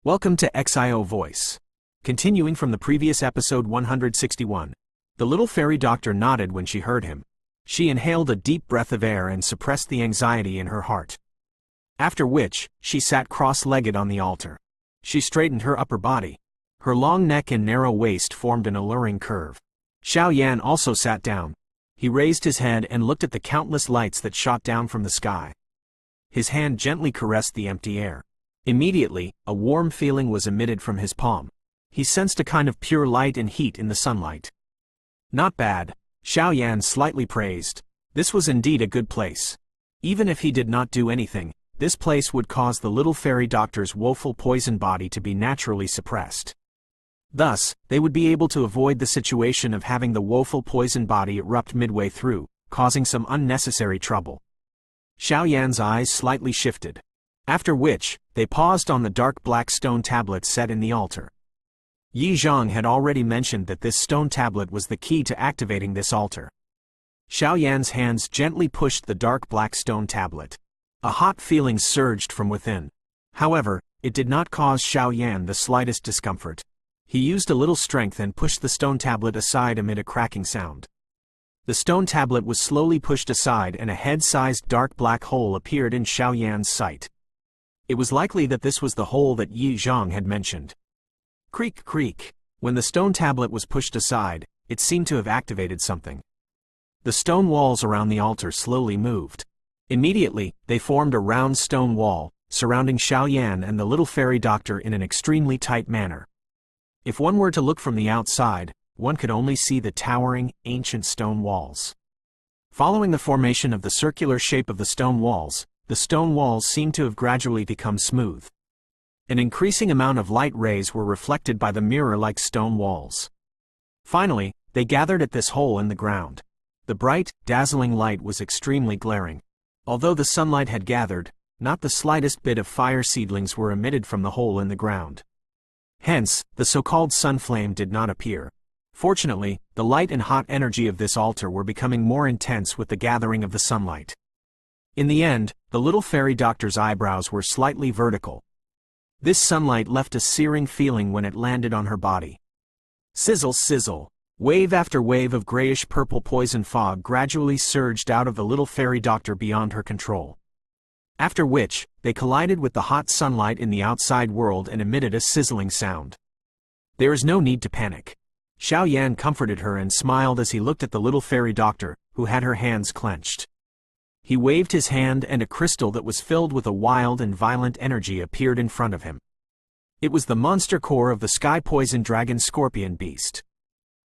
Welcome to XIO Voice. Continuing from the previous episode 161. The little fairy doctor nodded when she heard him. She inhaled a deep breath of air and suppressed the anxiety in her heart. After which, she sat cross-legged on the altar. She straightened her upper body. Her long neck and narrow waist formed an alluring curve. Xiao Yan also sat down. He raised his head and looked at the countless lights that shot down from the sky. His hand gently caressed the empty air. Immediately, a warm feeling was emitted from his palm. He sensed a kind of pure light and heat in the sunlight. Not bad, Xiao Yan slightly praised. This was indeed a good place. Even if he did not do anything, this place would cause the little fairy doctor's woeful poison body to be naturally suppressed. Thus, they would be able to avoid the situation of having the woeful poison body erupt midway through, causing some unnecessary trouble. Xiao Yan's eyes slightly shifted. After which, they paused on the dark black stone tablet set in the altar. Yi Zhang had already mentioned that this stone tablet was the key to activating this altar. Xiao Yan's hands gently pushed the dark black stone tablet. A hot feeling surged from within. However, it did not cause Xiao Yan the slightest discomfort. He used a little strength and pushed the stone tablet aside amid a cracking sound. The stone tablet was slowly pushed aside and a head-sized dark black hole appeared in Xiao Yan's sight. It was likely that this was the hole that Yi Zhang had mentioned. Creak, creak. When the stone tablet was pushed aside, it seemed to have activated something. The stone walls around the altar slowly moved. Immediately, they formed a round stone wall, surrounding Xiao Yan and the little fairy doctor in an extremely tight manner. If one were to look from the outside, one could only see the towering, ancient stone walls. Following the formation of the circular shape of the stone walls seemed to have gradually become smooth. An increasing amount of light rays were reflected by the mirror-like stone walls. Finally, they gathered at this hole in the ground. The bright, dazzling light was extremely glaring. Although the sunlight had gathered, not the slightest bit of fire seedlings were emitted from the hole in the ground. Hence, the so-called sun flame did not appear. Fortunately, the light and hot energy of this altar were becoming more intense with the gathering of the sunlight. In the end, the little fairy doctor's eyebrows were slightly vertical. This sunlight left a searing feeling when it landed on her body. Sizzle, sizzle. Wave after wave of grayish-purple poison fog gradually surged out of the little fairy doctor beyond her control. After which, they collided with the hot sunlight in the outside world and emitted a sizzling sound. There is no need to panic. Xiao Yan comforted her and smiled as he looked at the little fairy doctor, who had her hands clenched. He waved his hand and a crystal that was filled with a wild and violent energy appeared in front of him. It was the monster core of the sky poison dragon scorpion beast.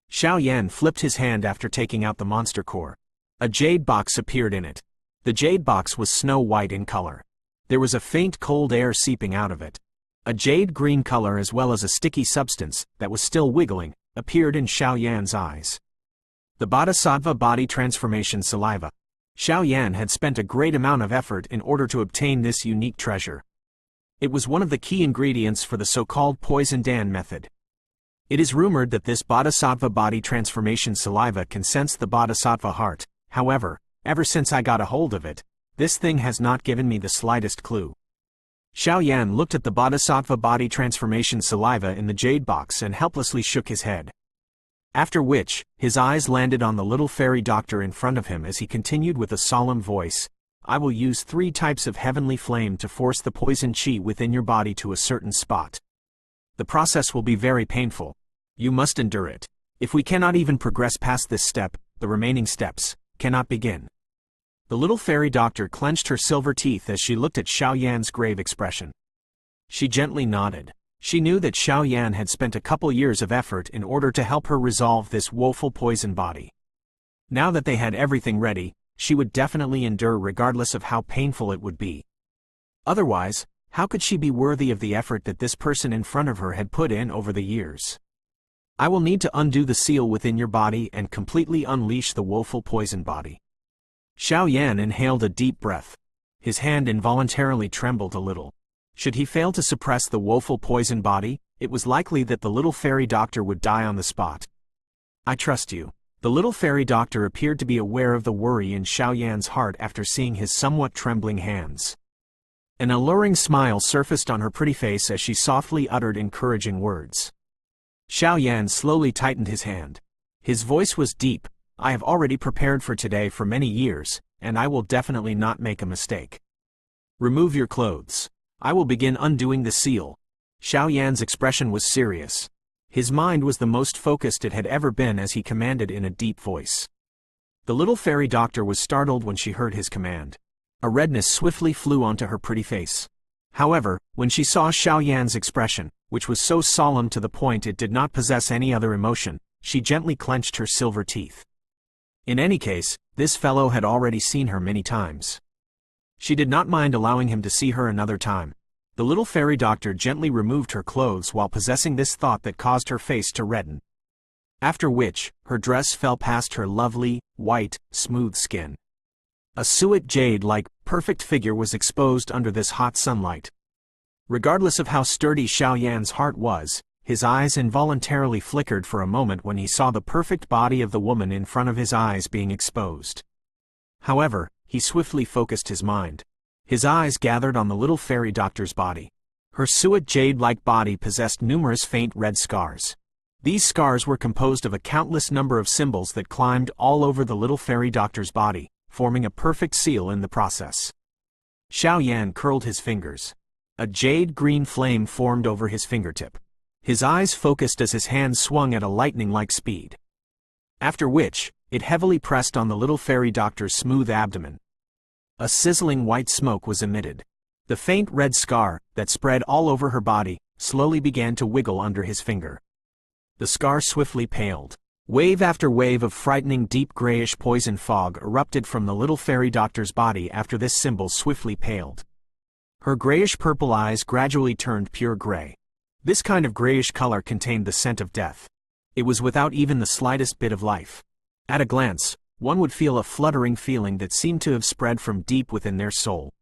Xiao Yan flipped his hand after taking out the monster core. A jade box appeared in it. The jade box was snow white in color. There was a faint cold air seeping out of it. A jade green color as well as a sticky substance, that was still wiggling, appeared in Xiao Yan's eyes. The Bodhisattva body transformation saliva. Xiao Yan had spent a great amount of effort in order to obtain this unique treasure. It was one of the key ingredients for the so-called Poison Dan method. It is rumored that this Bodhisattva body transformation saliva can sense the Bodhisattva heart. However, ever since I got a hold of it, this thing has not given me the slightest clue. Xiao Yan looked at the Bodhisattva body transformation saliva in the jade box and helplessly shook his head. After which, his eyes landed on the little fairy doctor in front of him as he continued with a solemn voice. I will use 3 types of heavenly flame to force the poison chi within your body to a certain spot. The process will be very painful. You must endure it. If we cannot even progress past this step, the remaining steps cannot begin. The little fairy doctor clenched her silver teeth as she looked at Xiao Yan's grave expression. She gently nodded. She knew that Xiao Yan had spent a couple years of effort in order to help her resolve this woeful poison body. Now that they had everything ready, she would definitely endure regardless of how painful it would be. Otherwise, how could she be worthy of the effort that this person in front of her had put in over the years? I will need to undo the seal within your body and completely unleash the woeful poison body. Xiao Yan inhaled a deep breath. His hand involuntarily trembled a little. Should he fail to suppress the woeful poison body, it was likely that the little fairy doctor would die on the spot. I trust you. The little fairy doctor appeared to be aware of the worry in Xiao Yan's heart after seeing his somewhat trembling hands. An alluring smile surfaced on her pretty face as she softly uttered encouraging words. Xiao Yan slowly tightened his hand. His voice was deep. I have already prepared for today for many years, and I will definitely not make a mistake. Remove your clothes. I will begin undoing the seal. Xiao Yan's expression was serious. His mind was the most focused it had ever been as he commanded in a deep voice. The little fairy doctor was startled when she heard his command. A redness swiftly flew onto her pretty face. However, when she saw Xiao Yan's expression, which was so solemn to the point it did not possess any other emotion, she gently clenched her silver teeth. In any case, this fellow had already seen her many times. She did not mind allowing him to see her another time. The little fairy doctor gently removed her clothes while possessing this thought that caused her face to redden. After which, her dress fell past her lovely, white, smooth skin. A suet jade-like, perfect figure was exposed under this hot sunlight. Regardless of how sturdy Xiao Yan's heart was, his eyes involuntarily flickered for a moment when he saw the perfect body of the woman in front of his eyes being exposed. However, he swiftly focused his mind. His eyes gathered on the little fairy doctor's body. Her suet jade-like body possessed numerous faint red scars. These scars were composed of a countless number of symbols that climbed all over the little fairy doctor's body, forming a perfect seal in the process. Xiao Yan curled his fingers. A jade-green flame formed over his fingertip. His eyes focused as his hand swung at a lightning-like speed. After which, it heavily pressed on the little fairy doctor's smooth abdomen. A sizzling white smoke was emitted. The faint red scar, that spread all over her body, slowly began to wiggle under his finger. The scar swiftly paled. Wave after wave of frightening deep grayish poison fog erupted from the little fairy doctor's body after this symbol swiftly paled. Her grayish-purple eyes gradually turned pure gray. This kind of grayish color contained the scent of death. It was without even the slightest bit of life. At a glance, one would feel a fluttering feeling that seemed to have spread from deep within their soul.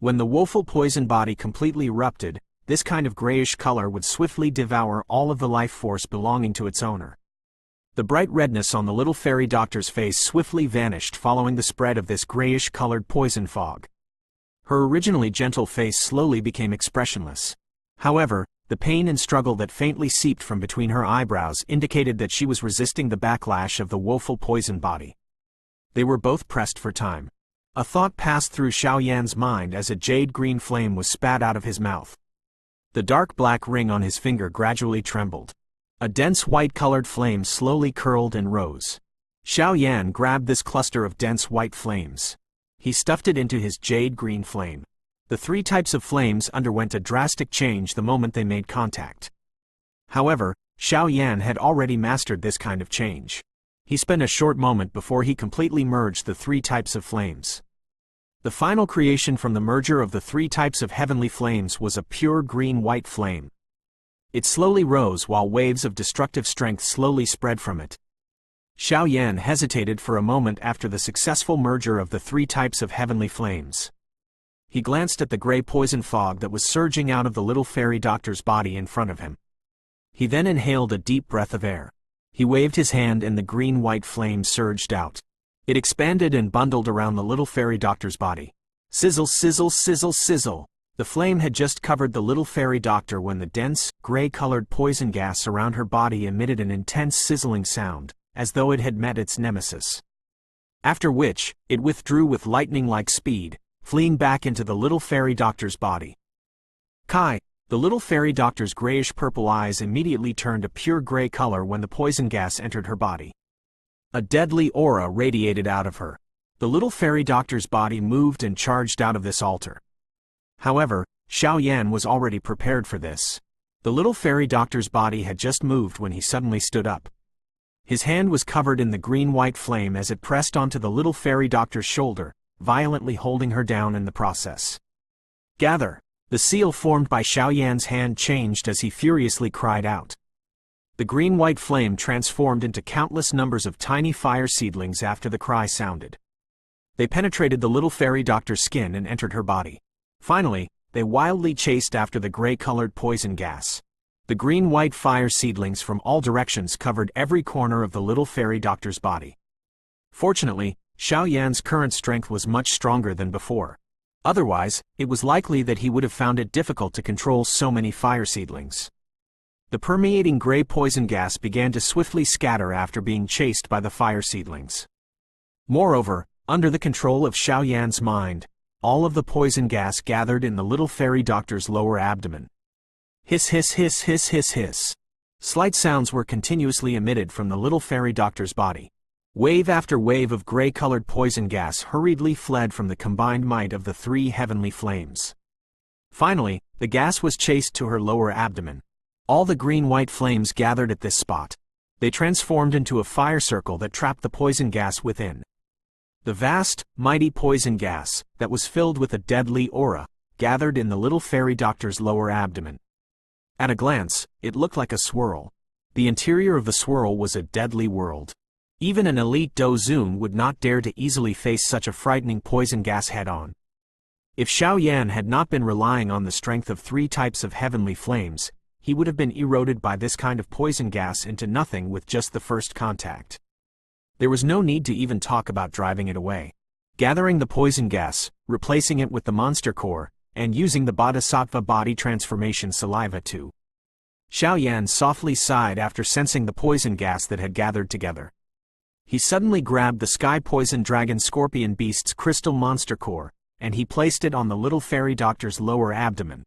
When the woeful poison body completely erupted, this kind of grayish color would swiftly devour all of the life force belonging to its owner. The bright redness on the little fairy doctor's face swiftly vanished following the spread of this grayish-colored poison fog. Her originally gentle face slowly became expressionless. However, the pain and struggle that faintly seeped from between her eyebrows indicated that she was resisting the backlash of the woeful poison body. They were both pressed for time. A thought passed through Xiao Yan's mind as a jade-green flame was spat out of his mouth. The dark black ring on his finger gradually trembled. A dense white-colored flame slowly curled and rose. Xiao Yan grabbed this cluster of dense white flames. He stuffed it into his jade-green flame. The three types of flames underwent a drastic change the moment they made contact. However, Xiao Yan had already mastered this kind of change. He spent a short moment before he completely merged the three types of flames. The final creation from the merger of the three types of heavenly flames was a pure green-white flame. It slowly rose while waves of destructive strength slowly spread from it. Xiao Yan hesitated for a moment after the successful merger of the three types of heavenly flames. He glanced at the gray poison fog that was surging out of the little fairy doctor's body in front of him. He then inhaled a deep breath of air. He waved his hand and the green-white flame surged out. It expanded and bundled around the little fairy doctor's body. Sizzle, sizzle, sizzle, sizzle. The flame had just covered the little fairy doctor when the dense, gray-colored poison gas around her body emitted an intense sizzling sound, as though it had met its nemesis. After which, it withdrew with lightning-like speed, fleeing back into the little fairy doctor's body. Kai! The little fairy doctor's grayish-purple eyes immediately turned a pure gray color when the poison gas entered her body. A deadly aura radiated out of her. The little fairy doctor's body moved and charged out of this altar. However, Xiao Yan was already prepared for this. The little fairy doctor's body had just moved when he suddenly stood up. His hand was covered in the green-white flame as it pressed onto the little fairy doctor's shoulder, violently holding her down in the process. Gather! The seal formed by Xiao Yan's hand changed as he furiously cried out. The green-white flame transformed into countless numbers of tiny fire seedlings after the cry sounded. They penetrated the little fairy doctor's skin and entered her body. Finally, they wildly chased after the gray-colored poison gas. The green-white fire seedlings from all directions covered every corner of the little fairy doctor's body. Fortunately, Xiao Yan's current strength was much stronger than before. Otherwise, it was likely that he would have found it difficult to control so many fire seedlings. The permeating gray poison gas began to swiftly scatter after being chased by the fire seedlings. Moreover, under the control of Xiao Yan's mind, all of the poison gas gathered in the little fairy doctor's lower abdomen. Hiss hiss hiss hiss hiss hiss. Slight sounds were continuously emitted from the little fairy doctor's body. Wave after wave of gray-colored poison gas hurriedly fled from the combined might of the three heavenly flames. Finally, the gas was chased to her lower abdomen. All the green-white flames gathered at this spot. They transformed into a fire circle that trapped the poison gas within. The vast, mighty poison gas, that was filled with a deadly aura, gathered in the little fairy doctor's lower abdomen. At a glance, it looked like a swirl. The interior of the swirl was a deadly world. Even an elite Dozun would not dare to easily face such a frightening poison gas head-on. If Xiao Yan had not been relying on the strength of three types of heavenly flames, he would have been eroded by this kind of poison gas into nothing with just the first contact. There was no need to even talk about driving it away. Gathering the poison gas, replacing it with the monster core, and using the bodhisattva body transformation saliva too. Xiao Yan softly sighed after sensing the poison gas that had gathered together. He suddenly grabbed the sky poison dragon scorpion beast's crystal monster core, and he placed it on the little fairy doctor's lower abdomen.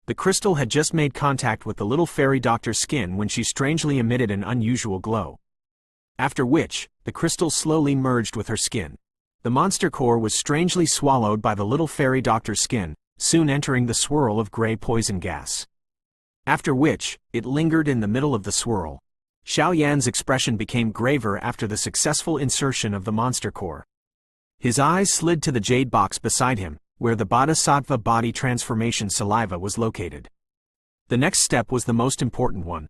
The crystal had just made contact with the little fairy doctor's skin when she strangely emitted an unusual glow. After which, the crystal slowly merged with her skin. The monster core was strangely swallowed by the little fairy doctor's skin, soon entering the swirl of gray poison gas. After which, it lingered in the middle of the swirl. Xiao Yan's expression became graver after the successful insertion of the monster core. His eyes slid to the jade box beside him, where the bodhisattva body transformation saliva was located. The next step was the most important one.